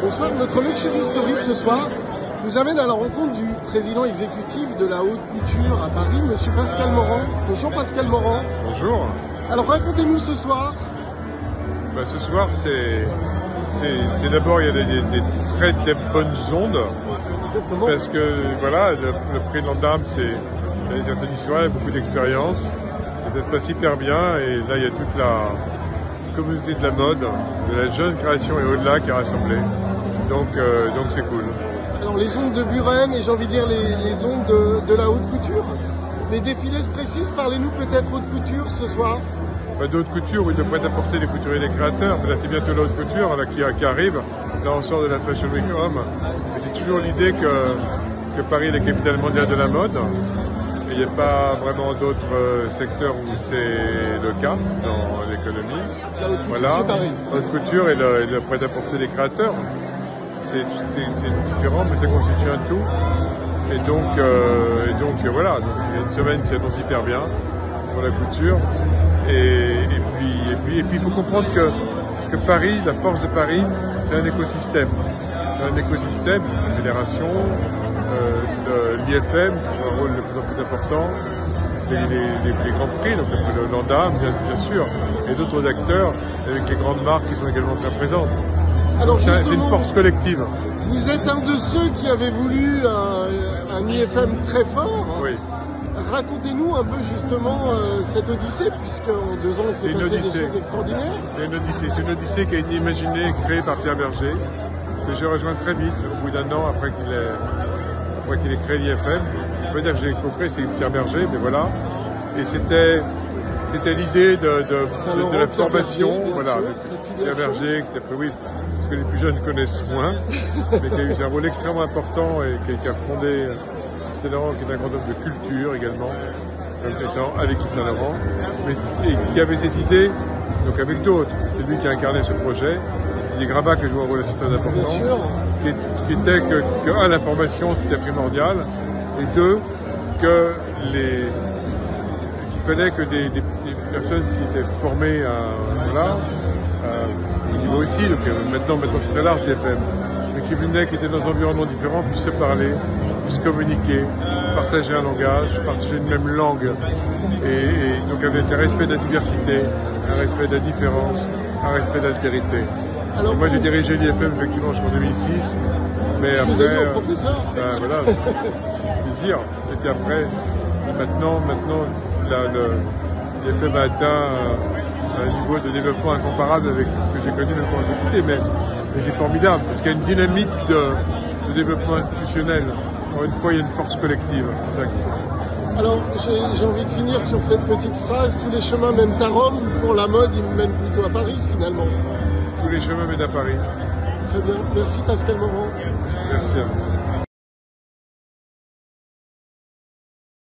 Bonsoir, notre Luxury Story ce soir nous amène à la rencontre du président exécutif de la haute couture à Paris, monsieur Pascal Morand. Bonjour Pascal Morand. Bonjour. Alors racontez-nous ce soir. Ce soir, c'est d'abord, il y a des très bonnes ondes. Exactement. Parce que voilà, le prix de l'Andam, c'est une certaine histoire, il y a beaucoup d'expérience. Ça se passe hyper bien et là, il y a toute la communauté de la mode, de la jeune création et au-delà qui est rassemblée. Donc c'est cool. Alors les ondes de Buren et j'ai envie de dire les ondes de la haute couture. Les défilés se précisent, parlez-nous peut-être haute couture ce soir. De haute couture, oui, de prêt-à-porter des couturiers et des créateurs. Mais là, c'est bientôt la haute couture là, qui arrive. Là, on sort de la Fashion Week Homme. Et c'est toujours l'idée que Paris est la capitale mondiale de la mode. Et il n'y a pas vraiment d'autres secteurs où c'est le cas dans l'économie. La haute couture, voilà. c'est Paris. La haute couture et le prêt-à-porter des créateurs. C'est différent, mais ça constitue un tout. Et donc voilà, donc, il y a une semaine qui s'annonce hyper bien pour la couture. Et puis il faut comprendre que Paris, la force de Paris, c'est un écosystème. C'est un écosystème, la fédération, l'IFM, qui joue un rôle de plus en plus important, les grands prix, donc l'Andam, bien sûr, et d'autres acteurs, avec les grandes marques qui sont également très présentes. C'est une force collective. Vous êtes un de ceux qui avaient voulu un IFM très fort. Oui. Racontez-nous un peu justement cette odyssée, puisqu'en 2 ans il s'est passé des choses extraordinaires. C'est une odyssée qui a été imaginée et créée par Pierre Berger, que j'ai rejoint très vite, au bout d'1 an après qu'il ait créé l'IFM. Je peux dire que j'ai co-créé, c'est Pierre Berger, mais voilà. Et c'était l'idée de la formation, voilà, Pierre Berger, oui, parce que les plus jeunes connaissent moins, mais qui a eu un rôle extrêmement important et qui a fondé Saint-Laurent, qui est un grand homme de culture également, avec Yves Saint-Laurent, mais qui avait cette idée, donc avec d'autres. C'est lui qui a incarné ce projet. Il y a Grabat qui a joué un rôle assez très important, qui était que l'information c'était primordial, et 2, qu'il fallait que des personnes qui étaient formées au niveau aussi, donc maintenant c'est très large l'IFM, mais qui venaient, qui étaient dans un environnement différent, puissent se parler, puissent communiquer, partager un langage, partager une même langue, et donc avec un respect de la diversité, un respect de la différence, un respect de l'altérité. Alors, moi j'ai dirigé l'IFM effectivement jusqu'en 2006, mais après, vous avez un professeur. Voilà, plaisir. Et puis après, maintenant l'IFM a atteint un niveau de développement incomparable avec ce que j'ai connu même quand j'ai quitté, mais il est formidable, parce qu'il y a une dynamique de développement institutionnel. Encore une fois, il y a une force collective. Alors, j'ai envie de finir sur cette petite phrase, tous les chemins mènent à Rome, pour la mode, ils mènent plutôt à Paris finalement. Tous les chemins mènent à Paris. Très bien, merci Pascal Morand. Merci à vous.